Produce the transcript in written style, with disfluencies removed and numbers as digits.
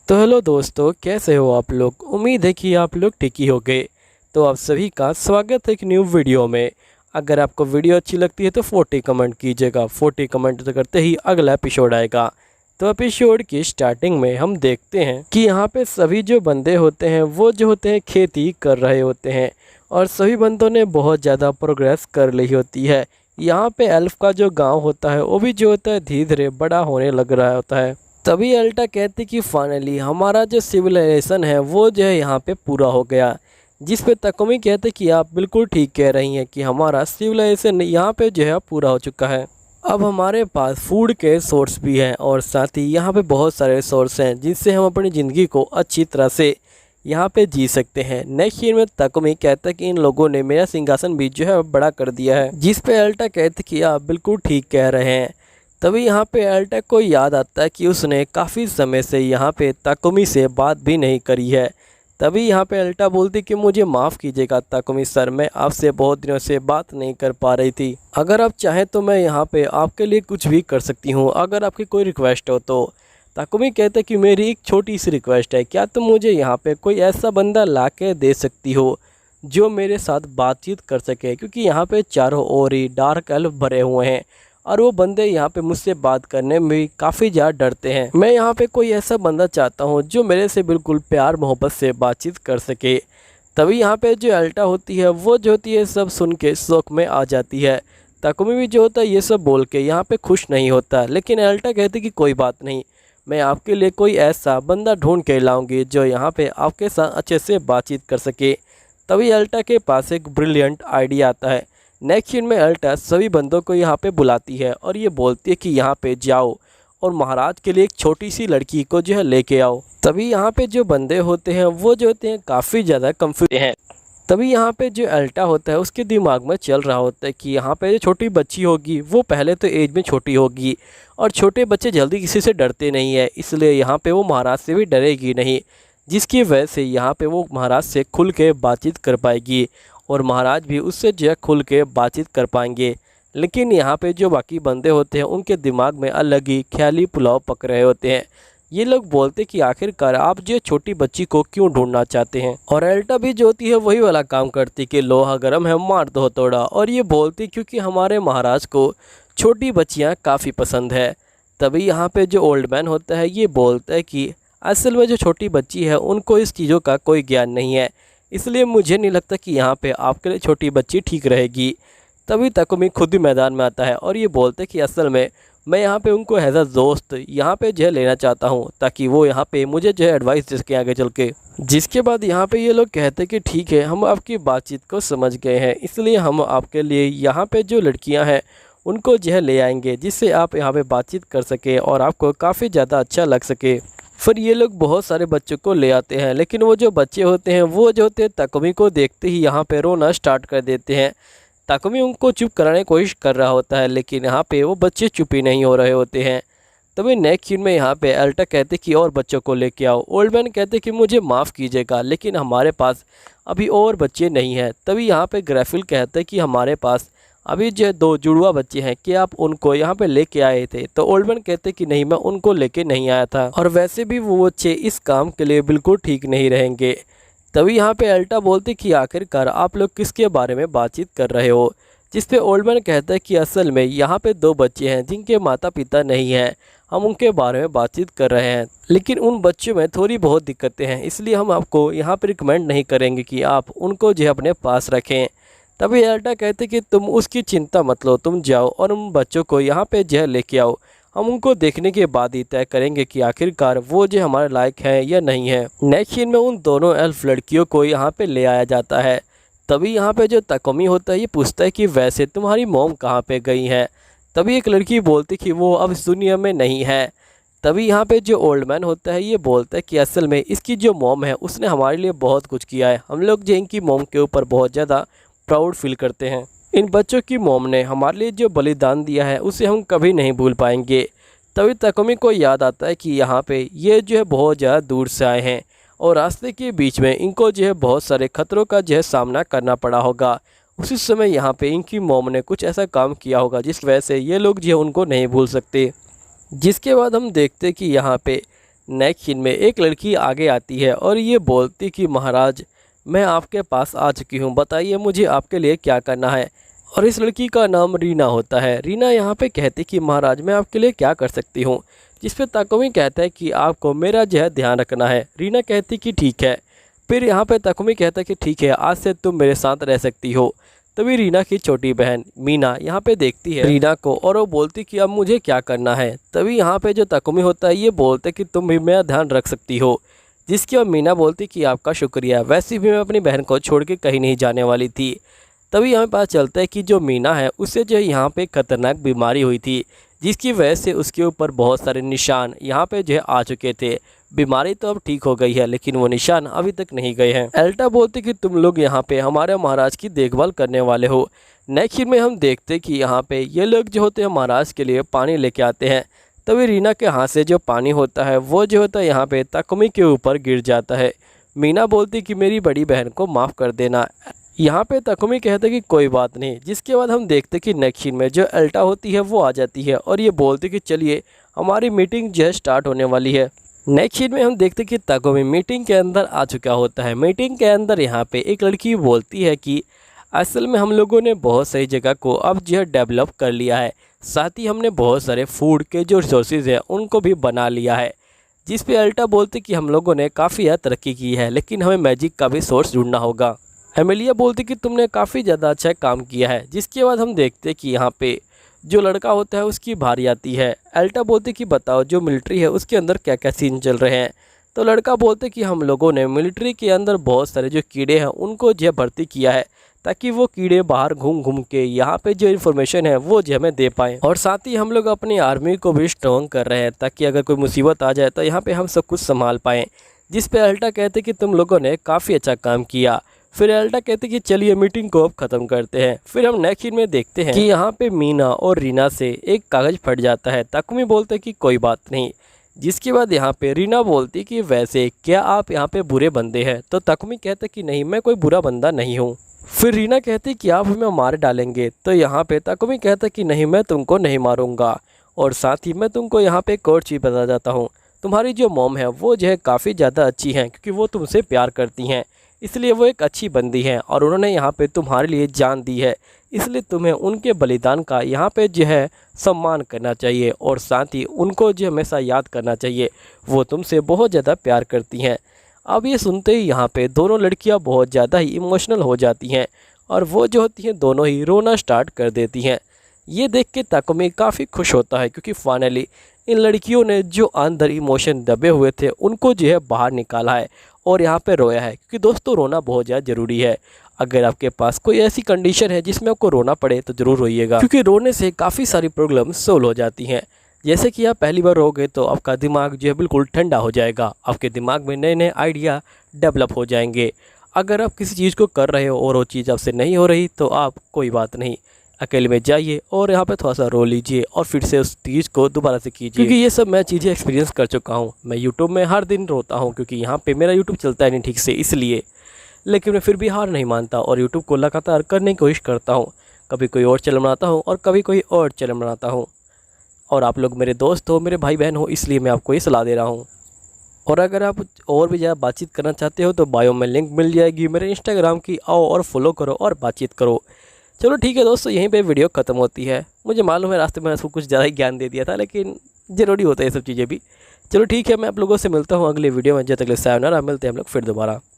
तो हेलो दोस्तों, कैसे हो आप लोग। उम्मीद है कि आप लोग ठीक ही होंगे। तो आप सभी का स्वागत है एक न्यू वीडियो में। अगर आपको वीडियो अच्छी लगती है तो 40 कमेंट कीजिएगा। 40 कमेंट करते ही अगला एपिसोड आएगा। तो एपिसोड की स्टार्टिंग में हम देखते हैं कि यहाँ पे सभी जो बंदे होते हैं वो जो होते हैं खेती कर रहे होते हैं और सभी बंदों ने बहुत ज़्यादा प्रोग्रेस कर ली होती है। यहाँ पे एल्फ का जो गाँव होता है वो भी जो होता है धीरे धीरे बड़ा होने लग रहा होता है। तभी अल्टा कहती कि फाइनली हमारा जो सिविलाइजेशन है वो जो है यहाँ पे पूरा हो गया। जिस पे तकुमी कहते कि आप बिल्कुल ठीक कह रही हैं कि हमारा सिविलाइजेशन यहाँ पे जो है पूरा हो चुका है। अब हमारे पास फूड के सोर्स भी हैं और साथ ही यहाँ पे बहुत सारे सोर्स हैं जिनसे हम अपनी ज़िंदगी को अच्छी तरह से यहाँ पे जी सकते हैं। नेक्स्ट सीन में तकुमी कहता है कि इन लोगों ने मेरा सिंहासन भी जो है बड़ा कर दिया है। जिस पे अल्टा कहते कि आप बिल्कुल ठीक कह रहे हैं। तभी यहाँ पे अल्टा को याद आता है कि उसने काफ़ी समय से यहाँ पे तकुमी से बात भी नहीं करी है। तभी यहाँ पे अल्टा बोलती कि मुझे माफ़ कीजिएगा तकुमी सर, मैं आपसे बहुत दिनों से बात नहीं कर पा रही थी। अगर आप चाहें तो मैं यहाँ पे आपके लिए कुछ भी कर सकती हूँ, अगर आपकी कोई रिक्वेस्ट हो तो। तकुमी कहते कि मेरी एक छोटी सी रिक्वेस्ट है, क्या तुम मुझे यहाँ पे कोई ऐसा बंदा ला के दे सकती हो जो मेरे साथ बातचीत कर सके, क्योंकि यहाँ पे चारों ओर ही डार्क एल्फ भरे हुए हैं और वो बंदे यहाँ पे मुझसे बात करने में काफ़ी ज़्यादा डरते हैं। मैं यहाँ पे कोई ऐसा बंदा चाहता हूँ जो मेरे से बिल्कुल प्यार मोहब्बत से बातचीत कर सके। तभी यहाँ पे जो अल्टा होती है वो जो होती है सब सुन के शौक में आ जाती है। तकुमी भी जो होता है ये सब बोल के यहाँ पे खुश नहीं होता, लेकिन अल्टा कहती कि कोई बात नहीं, मैं आपके लिए कोई ऐसा बंदा ढूंढ के लाऊंगी जो यहाँ पे आपके साथ अच्छे से बातचीत कर सके। तभी अल्टा के पास एक ब्रिलियंट आइडिया आता है। नेक्स्ट सीन में अल्टा सभी बंदों को यहाँ पे बुलाती है और ये बोलती है कि यहाँ पे जाओ और महाराज के लिए एक छोटी सी लड़की को जो है लेके आओ। तभी यहाँ पे जो बंदे होते हैं वो जो होते हैं काफ़ी ज़्यादा कंफ्यूज हैं। तभी यहाँ पे जो अल्टा होता है उसके दिमाग में चल रहा होता है कि यहाँ पे जो छोटी बच्ची होगी वो पहले तो एज में छोटी होगी और छोटे बच्चे जल्दी किसी से डरते नहीं है, इसलिए यहाँ पे वो महाराज से भी डरेगी नहीं, जिसकी वजह से यहाँ पे वो महाराज से खुल के बातचीत कर पाएगी और महाराज भी उससे जो है खुल के बातचीत कर पाएंगे। लेकिन यहाँ पे जो बाकी बंदे होते हैं उनके दिमाग में अलग ही ख्याली पुलाव पक रहे होते हैं। ये लोग बोलते कि आखिरकार आप जो छोटी बच्ची को क्यों ढूंढना चाहते हैं, और अल्टा भी जो होती है वही वाला काम करती कि लोहा गर्म है मार दो हथौड़ा, और ये बोलती क्योंकि हमारे महाराज को छोटी बच्चियाँ काफ़ी पसंद है। तभी यहाँ पे जो ओल्ड मैन होता है ये बोलता है कि असल में जो छोटी बच्ची है उनको इस चीज़ों का कोई ज्ञान नहीं है, इसलिए मुझे नहीं लगता कि यहाँ पे आपके लिए छोटी बच्ची ठीक रहेगी। तभी तकुमी खुद ही मैदान में आता है और ये बोलते कि असल में मैं यहाँ पे उनको एज अ दोस्त यहाँ पे जो है लेना चाहता हूँ, ताकि वो यहाँ पे मुझे जो है एडवाइस दे सके आगे चल के। जिसके बाद यहाँ पे ये लोग कहते कि ठीक है, हम आपकी बातचीत को समझ गए हैं, इसलिए हम आपके लिए यहाँ पे जो लड़कियाँ हैं उनको जो है ले आएंगे, जिससे आप यहाँ पे बातचीत कर सके और आपको काफ़ी ज़्यादा अच्छा लग सके। फिर ये लोग बहुत सारे बच्चों को ले आते हैं, लेकिन वो जो बच्चे होते हैं वो जो होते हैं तकुमी को देखते ही यहाँ पे रोना स्टार्ट कर देते हैं। तकुमी उनको चुप कराने की कोशिश कर रहा होता है, लेकिन यहाँ पे वो बच्चे चुप ही नहीं हो रहे होते हैं। तभी नेक्स्ट सीन में यहाँ पे अल्टा कहते कि और बच्चों को लेके आओ। ओल्ड मैन कहते कि मुझे माफ़ कीजिएगा, लेकिन हमारे पास अभी और बच्चे नहीं हैं। तभी यहाँ पे ग्राफिल कहते कि हमारे पास अभी जो 2 जुड़वा बच्चे हैं, कि आप उनको यहाँ पे लेके आए थे। तो ओल्ड मैन कहते कि नहीं, मैं उनको लेके नहीं आया था, और वैसे भी वो बच्चे इस काम के लिए बिल्कुल ठीक नहीं रहेंगे। तभी यहाँ पे अल्टा बोलती कि आखिरकार आप लोग किसके बारे में बातचीत कर रहे हो। जिस पे ओल्ड मैन कहता है कि असल में यहाँ पे 2 बच्चे हैं जिनके माता पिता नहीं हैं, हम उनके बारे में बातचीत कर रहे हैं, लेकिन उन बच्चों में थोड़ी बहुत दिक्कतें हैं, इसलिए हम आपको यहाँ पर रिकमेंड नहीं करेंगे कि आप उनको जो है अपने पास रखें। तभी अल्टा कहते कि तुम उसकी चिंता मत लो, तुम जाओ और उन बच्चों को यहाँ पे जो है लेके आओ, हम उनको देखने के बाद ही तय करेंगे कि आखिरकार वो जो हमारे लायक हैं या नहीं है। नेक्स्ट सीन में उन दोनों एल्फ लड़कियों को यहाँ पे ले आया जाता है। तभी यहाँ पे जो तकुमी होता है ये पूछता है कि वैसे तुम्हारी मॉम कहाँ पे गई है। तभी एक लड़की बोलती कि वो अब इस दुनिया में नहीं है। तभी यहाँ पे जो ओल्ड मैन होता है ये बोलता है कि असल में इसकी जो मॉम है उसने हमारे लिए बहुत कुछ किया है, हम लोग जो इनकी मॉम के ऊपर बहुत ज़्यादा प्राउड फील करते हैं। इन बच्चों की मॉम ने हमारे लिए जो बलिदान दिया है उसे हम कभी नहीं भूल पाएंगे। तभी तकुमी को याद आता है कि यहाँ पे ये जो है बहुत ज़्यादा दूर से आए हैं और रास्ते के बीच में इनको जो है बहुत सारे खतरों का जो है सामना करना पड़ा होगा। उसी समय यहाँ पे इनकी मॉम ने कुछ ऐसा काम किया होगा जिस वजह से ये लोग जो है उनको नहीं भूल सकते। जिसके बाद हम देखते कि यहाँ पे नेक्स्ट सीन में एक लड़की आगे आती है और ये बोलती कि महाराज मैं आपके पास आ चुकी हूँ, बताइए मुझे आपके लिए क्या करना है। और इस लड़की का नाम रीना होता है। रीना यहाँ पे कहती कि महाराज मैं आपके लिए क्या कर सकती हूँ, जिस पे ताकुमी कहता है कि आपको मेरा जो है ध्यान रखना है। रीना कहती कि ठीक है। फिर यहाँ पे ताकुमी कहता है कि ठीक है, आज से तुम मेरे साथ रह सकती हो। तभी रीना की छोटी बहन मीना यहाँ पे देखती है रीना को और वो बोलती कि अब मुझे क्या करना है। तभी यहाँ पे जो ताकुमी होता है ये बोलते कि तुम भी मेरा ध्यान रख सकती हो, जिसकी और मीना बोलती कि आपका शुक्रिया, वैसे भी मैं अपनी बहन को छोड़ के कहीं नहीं जाने वाली थी। तभी हमें पता चलता है कि जो मीना है उससे जो है यहाँ पे खतरनाक बीमारी हुई थी, जिसकी वजह से उसके ऊपर बहुत सारे निशान यहाँ पे जो है आ चुके थे। बीमारी तो अब ठीक हो गई है लेकिन वो निशान अभी तक नहीं गए हैं। एल्टा बोलती कि तुम लोग यहाँ पे हमारे महाराज की देखभाल करने वाले हो। नेक्स्ट सीन में हम देखते कि यहाँ पे ये लोग जो होते हैं महाराज के लिए पानी लेके आते हैं। तभी रीना के हाथ से जो पानी होता है वो जो होता है यहाँ पे ताकुमी के ऊपर गिर जाता है। मीना बोलती कि मेरी बड़ी बहन को माफ़ कर देना। यहाँ पे ताकुमी कहते कि कोई बात नहीं। जिसके बाद हम देखते कि नेक्स्ट सीन में जो एल्टा होती है वो आ जाती है और ये बोलती कि चलिए हमारी मीटिंग जो है स्टार्ट होने वाली है। नेक्स्ट सीन में हम देखते कि ताकुमी मीटिंग के अंदर आ चुका होता है। मीटिंग के अंदर यहाँ पे एक लड़की बोलती है कि असल में हम लोगों ने बहुत सही जगह को अब जो है डेवलप कर लिया है, साथ ही हमने बहुत सारे फूड के जो रिसोर्सेज हैं उनको भी बना लिया है। जिस पे अल्टा बोलती कि हम लोगों ने काफ़ी ज़्यादा तरक्की की है लेकिन हमें मैजिक का भी सोर्स ढूंढना होगा। एमिलिया बोलती कि तुमने काफ़ी ज़्यादा अच्छा काम किया है। जिसके बाद हम देखते कि यहाँ पे जो लड़का होता है उसकी बारी आती है। एल्टा बोलती कि बताओ जो मिलिट्री है उसके अंदर क्या क्या सीन चल रहे हैं। तो लड़का बोलते कि हम लोगों ने मिलिट्री के अंदर बहुत सारे जो कीड़े हैं उनको जो भर्ती किया है, ताकि वो कीड़े बाहर घूम घूम के यहाँ पे जो इन्फॉर्मेशन है वो जो हमें दे पाएँ। और साथ ही हम लोग अपनी आर्मी को भी स्ट्रॉन्ग कर रहे हैं ताकि अगर कोई मुसीबत आ जाए तो यहाँ पे हम सब कुछ संभाल पाएँ। जिस पे एल्टा कहते कि तुम लोगों ने काफ़ी अच्छा काम किया। फिर एल्टा कहते कि चलिए मीटिंग को अब ख़त्म करते हैं। फिर हम नेक्स्ट सीन में देखते हैं कि यहाँ पे मीना और रीना से एक कागज़ फट जाता है। ताकुमी बोलते कि कोई बात नहीं। जिसके बाद यहाँ पे रीना बोलती कि वैसे क्या आप यहाँ पे बुरे बंदे हैं। तो ताकुमी कहते कि नहीं, मैं कोई बुरा बंदा नहीं हूँ। फिर रीना कहती कि आप हमें मार डालेंगे। तो यहाँ पे ताकुमी कहता कि नहीं, मैं तुमको नहीं मारूंगा। और साथ ही मैं तुमको यहाँ पे एक और चीज़ बता जाता हूँ, तुम्हारी जो मॉम है वो जो है काफ़ी ज़्यादा अच्छी हैं, क्योंकि वो तुमसे प्यार करती हैं, इसलिए वो एक अच्छी बंदी हैं और उन्होंने यहाँ पे तुम्हारे लिए जान दी है। इसलिए तुम्हें उनके बलिदान का यहाँ पे जो है सम्मान करना चाहिए और साथ ही उनको जो हमेशा याद करना चाहिए। वो तुमसे बहुत ज़्यादा प्यार करती हैं। अब ये सुनते ही यहाँ पे दोनों लड़कियाँ बहुत ज़्यादा ही इमोशनल हो जाती हैं और वो जो होती हैं दोनों ही रोना स्टार्ट कर देती हैं। ये देख के ताकुमी काफ़ी खुश होता है, क्योंकि फाइनली इन लड़कियों ने जो अंदर इमोशन दबे हुए थे उनको जो है बाहर निकाला है और यहाँ पे रोया है। क्योंकि दोस्तों रोना बहुत ज़्यादा ज़रूरी है। अगर आपके पास कोई ऐसी कंडीशन है जिसमें आपको रोना पड़े तो ज़रूर रोइएगा, क्योंकि रोने से काफ़ी सारी प्रॉब्लम सोल्व हो जाती हैं। जैसे कि आप पहली बार रोगे तो आपका दिमाग जो है बिल्कुल ठंडा हो जाएगा, आपके दिमाग में नए नए आइडिया डेवलप हो जाएंगे। अगर आप किसी चीज़ को कर रहे हो और वो चीज़ आपसे नहीं हो रही तो आप कोई बात नहीं, अकेले में जाइए और यहाँ पे थोड़ा सा रो लीजिए और फिर से उस चीज़ को दोबारा से कीजिए। क्योंकि ये सब मैं चीज़ें एक्सपीरियंस कर चुका हूँ। मैं यूट्यूब में हर दिन रोता हूँ क्योंकि यहाँ पे मेरा यूट्यूब चलता है नहीं ठीक से, इसलिए। लेकिन मैं फिर भी हार नहीं मानता और यूट्यूब को लगातार करने की कोशिश करता हूँ। कभी कोई और चैनल बनाता हूँ और कभी कोई और चैनल बनाता हूँ। और आप लोग मेरे दोस्त हो, मेरे भाई बहन हो, इसलिए मैं आपको ये सलाह दे रहा हूँ। और अगर आप और भी ज़्यादा बातचीत करना चाहते हो तो बायो में लिंक मिल जाएगी मेरे इंस्टाग्राम की, आओ और फॉलो करो और बातचीत करो। चलो ठीक है दोस्तों, यहीं पे वीडियो ख़त्म होती है। मुझे मालूम है रास्ते में उसको कुछ ज़्यादा ही ज्ञान दे दिया था, लेकिन ज़रूरी होता है ये सब चीज़ें भी। चलो ठीक है, मैं आप लोगों से मिलता हूँ अगले वीडियो में। जब तक सायोनारा, मिलते हैं हम लोग फिर दोबारा।